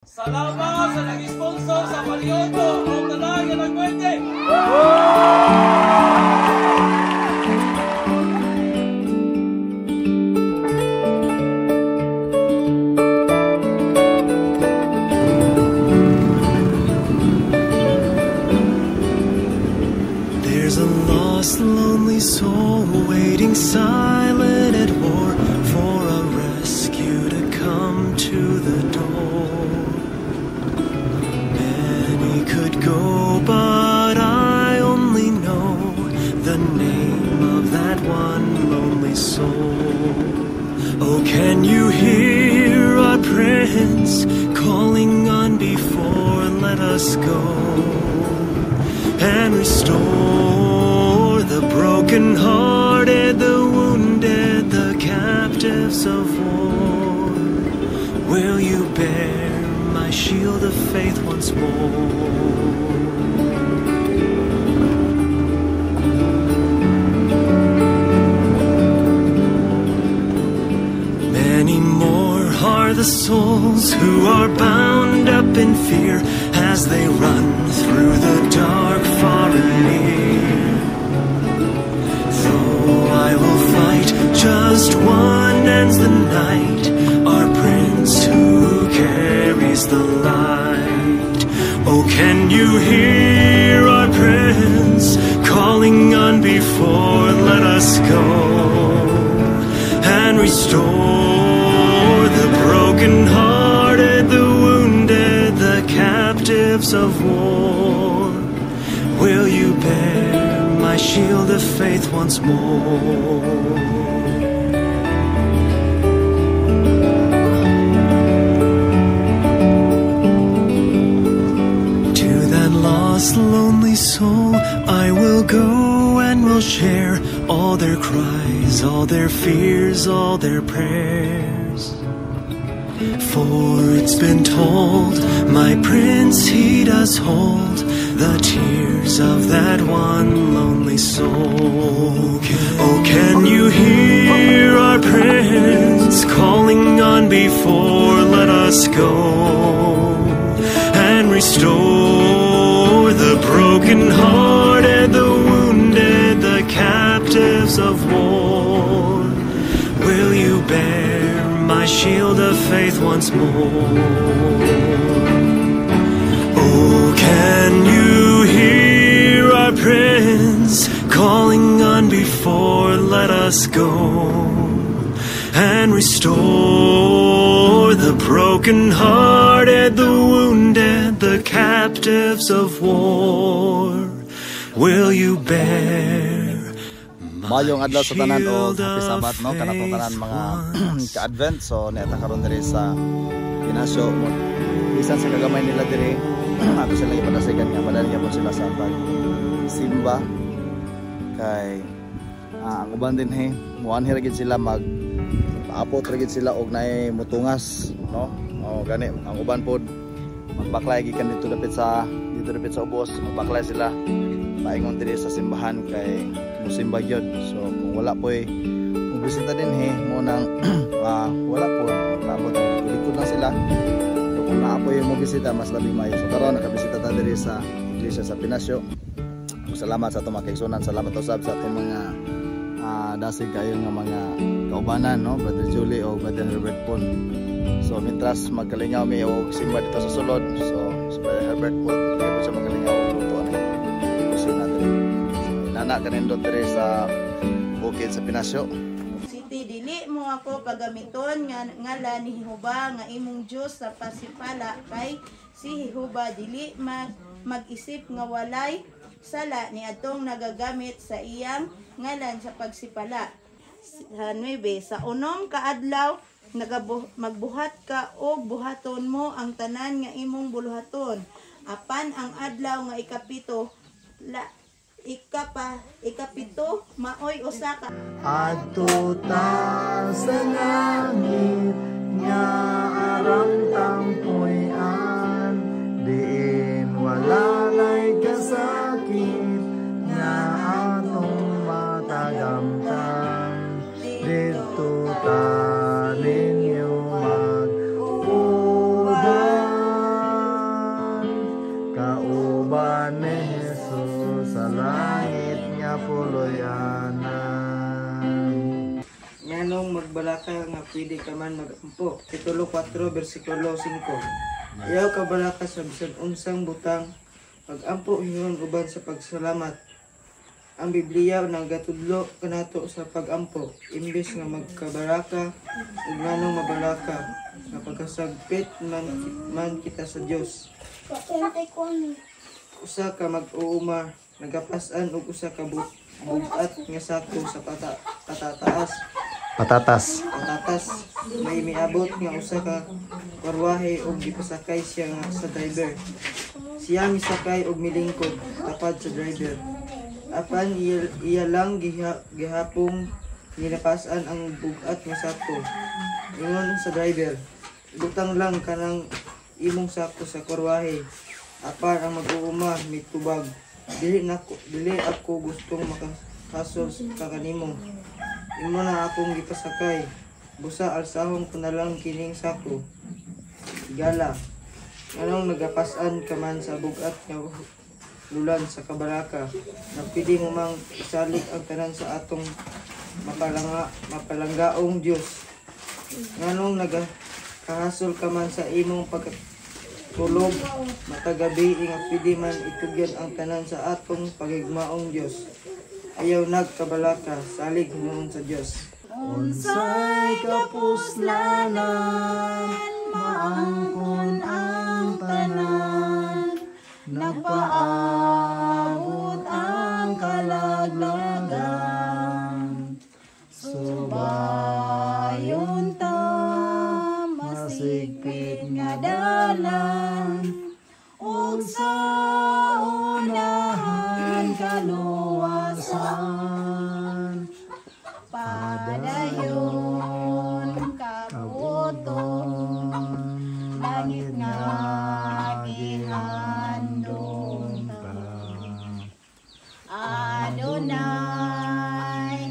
Salamat sa nag-sponsor sa Palyoto o talaga nag-birthday! There's a lost, lonely soul waiting silent at war for a rescue to come to the door. Many could go, but I only know the name of that one lonely soul. Oh, can you hear our Prince calling on before? Let us go and restore the broken-hearted, the wounded, the captives of war. Will you bear my shield of faith once more? Many more are the souls who are bound up in fear as they run through the dark far and near. Though I will fight, just one ends the night, our Prince who carries the light. Oh, can you hear our Prince calling on before? Let us go and restore the broken-hearted, the wounded, the captives of war. Will you bear my shield of faith once more? To that lost, lonely soul I will go and will share all their cries, all their fears, all their prayers. For it's been told, my Prince, he does hold the tears of that one lonely soul. Oh, can you hear our Prince calling on before? Let us go and restore the broken-hearted, the wounded, the captives of war. Will you bear my shield of faith once more? Oh, can you hear our Prince calling on before? Let us go and restore the broken-hearted, the wounded, the captives of war. Will you bear Mayong adlaw sa tanan o happy sabat no kanatong tanan mga ka-advent. So neta karon diri sa Pinasyo bisan sa kagamay nila diri ato sila ipadasigan nga madali gyapon sila sa pag simba kay ang uban din muanhi ra gid sila mag paapot ra gid sila og naay mutungas no. O gani ang uban pod magbaklay gikan dito dapit sa ubos, magbaklay sila paingon diri sa simbahan kay musimba gyud. So kung wala po'y bisita din mo nang wala po tapos likod na sila. So kung naapoy mo bisita mas labi mayo. So karon nakabisita ta diri sa iglesia sa Pinasyo. Salamat sa atong kaigsunan, salamat usab sa atong mga dasig kayo nga mga kaubanan no, Brother Julie o Brother Herbert Pon. So mitras magkalingaw mi og simba dito sa sulod. So Brother Herbert Pon dito sa magkalingaw og luto ani. Kusina diri. Nana kanindot diri sa bukid sa Pinasyo. Siti dili mo ako pagamiton nga ngalan ni Jehova nga imong Dios sa pasipala kay si Jehova dili mag-isip nga walay sala ni atong nagagamit sa iyang ngalan sa pagsipala. Sa 9 sa unom ka adlaw magbuhat ka og buhaton mo ang tanan nga imong buluhaton. Apan ang adlaw nga ikapito ikapito maoy usa ka adto ta sa langit nga arang tampuyan diin wala nay kasakit nga atong matagamtan dito ta ninyo magpuda loyanan. Nganong magbalaka nga pwede ka man magampo. Titulo 4 versikulo 5. Ayaw ka balaka sa bisan unsang butang, pagampo hinon uban sa pagsalamat. Ang Biblia nagatudlo kanato sa pagampo, imbes nga magkabaraka ug nganong mabalaka nga pagkasagpit man kita sa Dios. Usa ka mag-uuma, nagapas-an ug usa ka bugat nga sako sa patatas. Patatas. May miabot nga usa ka karwahe ug gipasakay siya nga sa driver. Siya misakay ug milingkod tapad sa driver. Apan iya lang gihapong ginapasan ang bugat nga sako. Ingon sa driver, butang lang kanang imong sako sa karwahe. Apan ang mag-uuma mitubag. Dili ako gustong makahasol ka kanimo. Imo na akong gipasakay. Busa alsahon ko na lang kining sako. Gala. Anong nagapasan ka man sa bugat nga lulan sa kabaraka, na pwede mo mang isalig ang tanan sa atong mapalanggaong Diyos. Nganong nagakahasol ka man sa imong pagkatulog matagabi nga pwede man itugyan ang tanan sa atong pagigmaong Diyos. Ayaw nagkabalaka, salig noon sa Diyos. Unsay kapuslanan, maangkon ang tanan, nagpaabot ang kalaglagan. Subayon ta, masigpit nga dalan, ug sa unahan kaluwasan. Padayon kabuton, langit nga gihandom ta. Adonai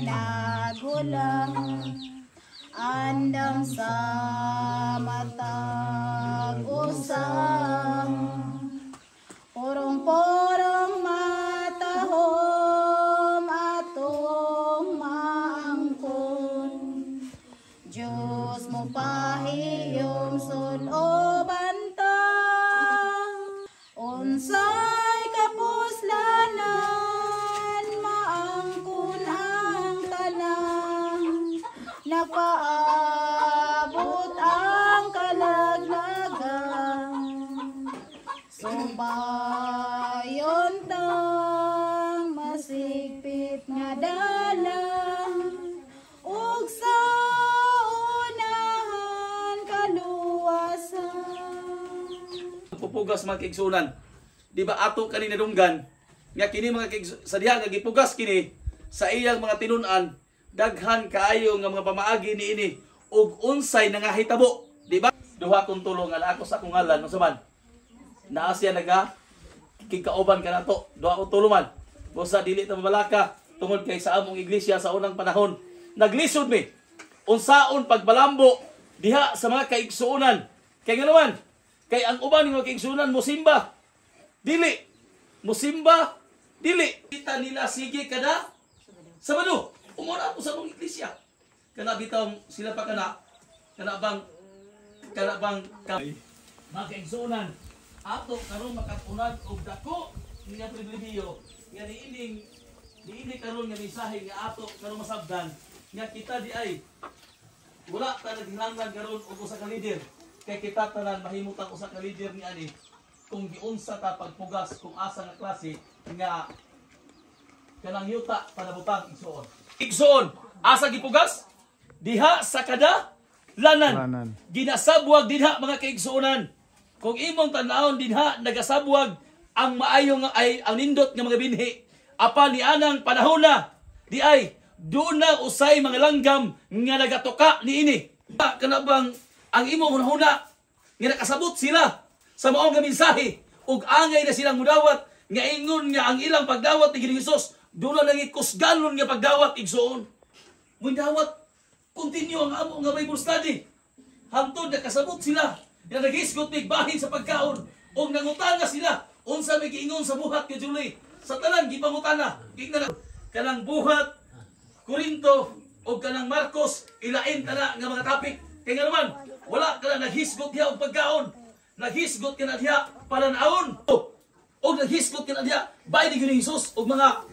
naghulang, andam sa matag usang, porong-porong matahom atong maangkon. Diyos mo pahiyom suloban ta, unsay kapuslanan, maangkon ang tanan, nagpaabot ang kalaglagan. Subayon tang masigpit nga dalan, ug sa unahan kaluwasan. Pupugas mga kaigsunan. Di ba ato kanina dunggan nga kini mga sa diha nga gipugas kini sa iyang mga tinun-an, daghan kaayo nga mga pamaagi niini ug unsay nangahitabo, di ba? Duha kong tulong nga ako sa akong ngalan unsa man. Naa siya naga kikauban kanato. Duha kong tulungan. Busa dili ta mabalaka tungod kay sa among iglesia sa unang panahon. Naglisod mi unsaon pagbalambo diha sa mga kaigsuonan. Kay nganaman, kay ang uban nga kaigsuonan mosimba. Dili mosimba, dili kita nila sige kada Sabado. Umuna ako sa mong iglesia. Kana bitaw sila pa kana bang mga kaigsuonan ato karon makapunag og dako nga pribilehiyo nga niini karon nga mensahe nga ato karon masabdan nga kita di ay wala ta naghinanglan karon og usa ka leader kay kita tanan mahimutang usa ka leader ni ani kung giunsa ta pagpugas kung asa nga klase nga kanang yuta panabutang igsoon. Igsoon asa gipugas diha sa kada lanan. Ginasabwag dinha mga kaigsuonan. Kung imong tan-awon dinha nagasabwag ang maayo nga ay ang nindot nga mga binhi. Apa ni anang panahon na di ay doon na usay mga langgam nga nagatuka niini. Kana bang ang imong hunahuna nga nakasabot sila sa maong nga mensahe ug angay na silang mudawat nga ingon nga ang ilang pagdawat ni Ginoong Hesus doon na nangikusganon nga pagdawat igsuon. Mudawat continue ang amo nga Bible study. Hangtod nakasabot sila nga nag-isgot mig bahin sa pagkaon o nangutana sila unsa may giingon sa buhat ni Julie. Sa tanan gipangutana. kanang buhat, Korinto, o kanang Marcos, ilain ka na nga mga topic. Kaya nga naman, wala ka na naghisgot diha og pagkaon. Naghisgot ka na diha para naon. O naghisgot ka na diha, bay ni Jesus o mga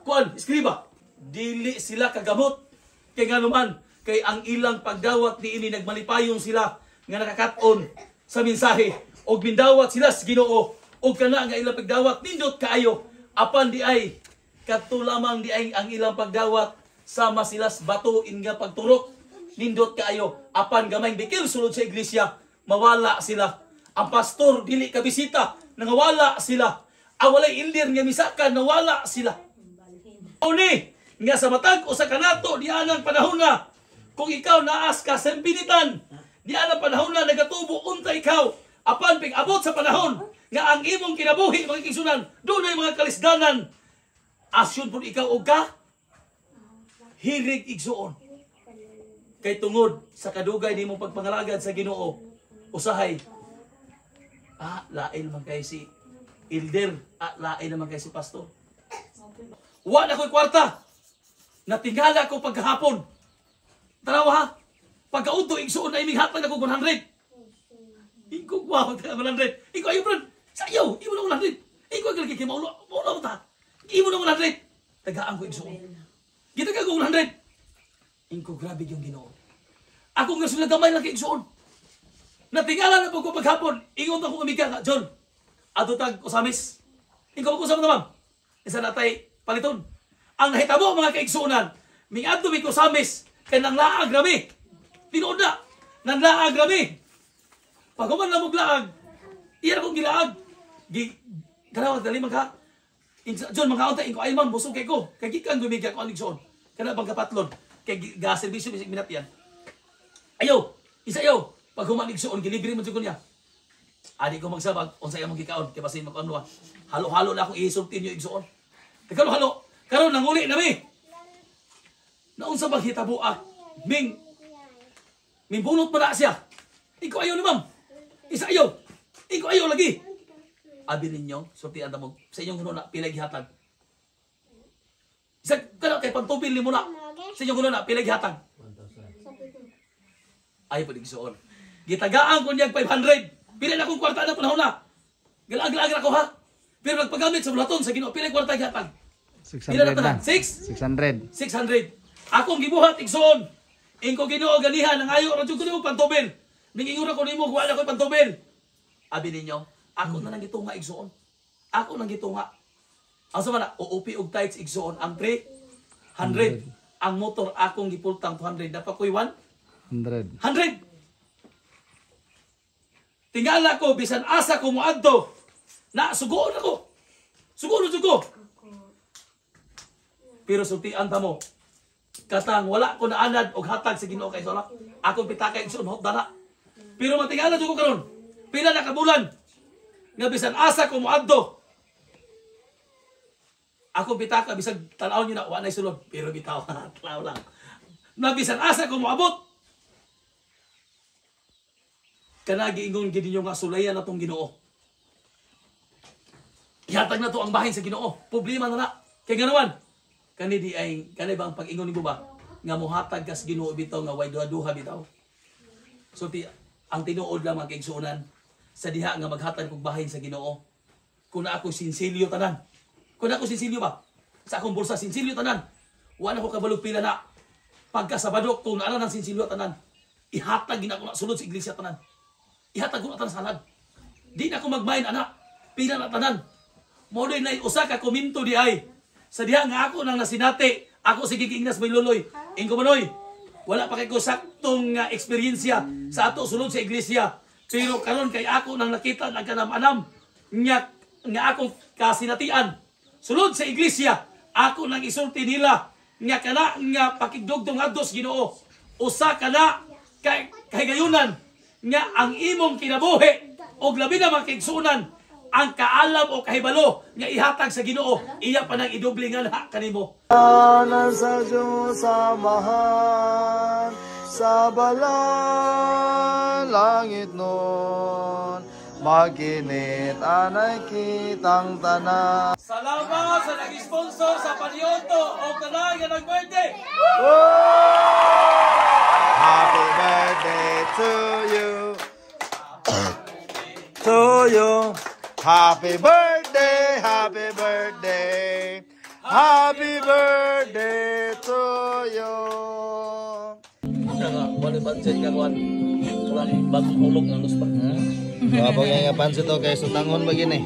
kuan, iskriba. Dili sila kagamot. Kaya nga naman, kay ang ilang pagdawat ni ini nagmalipayon sila nga nakakaton sa mensahe. O bindawat sila sa Ginoo. O kana nga ilang pagdawat, nindot kaayo. Apan di ay, katulamang di ay ang ilang pagdawat sama silas batuin nga pagturok. Nindot kaayo. Apan gamay bikil sulod sa iglesia, mawala sila. Ang pastor, dili kabisita, nangawala sila. Awalay ildir nga misakan, nawala sila. Uni, nga sa matag o sa kanato, di anang panahon na. Kung ikaw naas ka sa pinitan, di anang panahon na nagatubo unta ikaw. Apan ping abot sa panahon, nga ang imong kinabuhi, mga kigsunan, doon ay mga kalisdanan. Asyon po ikaw o ka, hirig igsuon. Kay tungod sa kadugay ni mong pagpangalagad sa Ginoo, usahay, lain naman kay si Ilder, lain naman kay si Pastor. Wa na ko'y kwarta. Natingala ko pagkahapon. Tarawa ha. Pagkaunto, igsuon na iming hatag ako 100. Ikaw wow, 100. Ikaw ayaw, friend. Sa iyo, imo na 100. Ikaw ang kalaki, maulo mo ta. Imo na 100. Tagaan ko igsuon. Gitaga ko 100. Ikaw grabe yung Ginoo. Ako nga sila gamay lang kay igsuon. Natingala na po ko paghapon. Ingon ako umika nga, John. Ato tag usamis. Ikaw ko sa mga isa natay paliton. Ang nahitabo mga kaigsuunan, ming adto mi ko samis kay nang laag rami. Tinuod na, nang laag rami. Paghuman na mo laag, iya akong gilaag. Ganawa dali man ka. John mga unta inko ay man busog kay ko. Kay gikan gumigya ko ang igsuon. Kana bang kapatlon kay ga serbisyo bisig minat yan. Ayo, isayo. Paghuman igsuon gilibre man jud ko niya. Adi ko magsabag unsa imong gikaon kay basin mag-ano. Halo-halo na akong isulti niyo igsuon. Halo-halo. Karon nanguli na mi. Naunsa bang hitabo Ming bunot pa na siya. Ikaw ayaw ni ma'am. Isa ayaw. Ikaw ayaw lagi. Abi ninyo, sortian mo sa inyong guno na pilay gihatag. Isa kana kay pantubil ni mo na. Sa inyong guno na pilay gihatag. 1,000. Ay pud igsuon. Gitagaan ko niyang 500. Pila na kong kwarta na panahon na. Galag-lag ako ha. Pero nagpagamit sa bulaton sa Ginoo pilay kwarta gihatag. 600 na. 600. Akong gibuhat igsoon. Ingko Ginoo ganihan ang ayo ra jud ko nimo pantubil. Ningingon ako nimo kuha na ko pantubil. Abi ninyo, ako na nang gitunga igsoon. Ako nang gitunga. Asa man na uupi og tights igsoon ang 300. Ang motor akong gipultang 200 dapat koy 100. Tingala ko bisan asa ko moadto. Na sugoon ako. Sugoon jud ko. Pero sultian ta mo. Katang wala ko na anad og hatag sa Ginoo kay Solak. Akong pitaka igsoon hot dana. Pero matingala jud ko karon. Pila na ka bulan nga bisan asa ko moadto. Akong pitaka bisag tan-aw niyo na wa nay sulod, pero bitaw tanaw lang. Na bisan asa ko moabot. Kana giingon gid ninyo nga sulayan natong Ginoo. Ihatag na to ang bahin sa Ginoo. Problema na. Kay nga naman kani di ay kani ba ang pag-ingon nimo ba nga mohatag kas Ginoo bitaw nga way duha bitaw. So ang tinuod lang mga kaigsuonan sa diha nga maghatag og bahin sa Ginoo. Kun ako sinsilyo tanan. Kun ako sinsilyo ba sa akong bulsa sinsilyo tanan. Wa na ko kabalog pila na. Pagka Sabado kung ana nang sinsilyo tanan. Ihatag gina ko na sulod sa iglesia tanan. Ihatag ko na tanan salad. Di na ko magmain anak. Pila na tanan. Mo na usa ka komento di ay sa diha nga ako nang nasinati, ako sige giingnas may luloy. Ingko manoy. Wala pa kay ko saktong eksperyensya sa ato sulod sa iglesia. Pero karon kay ako nang nakita nagkanam-anam nga akong kasinatian. Sulod sa iglesia, ako nang isulti nila nga kana nga pakigdugtong adto sa Ginoo. Usa kana kay gayunan nga ang imong kinabuhi og labi na makigsunan ang kaalam o kahibalo nga ihatag sa Ginoo, iya pa nang idublingan ha kanimo. Tanan sa Diyos samahan sa balang langit nun, Maginit anay kitang tanan. Salamat sa nag-sponsor sa Palyoto o kanay nga nag-birthday. Happy birthday to you. To you. Happy birthday, happy birthday. Happy birthday to you. Wala budget ka kuan. Kulang bagong hulog ng luspa. Kapag yung pansit to kay sutangon begini.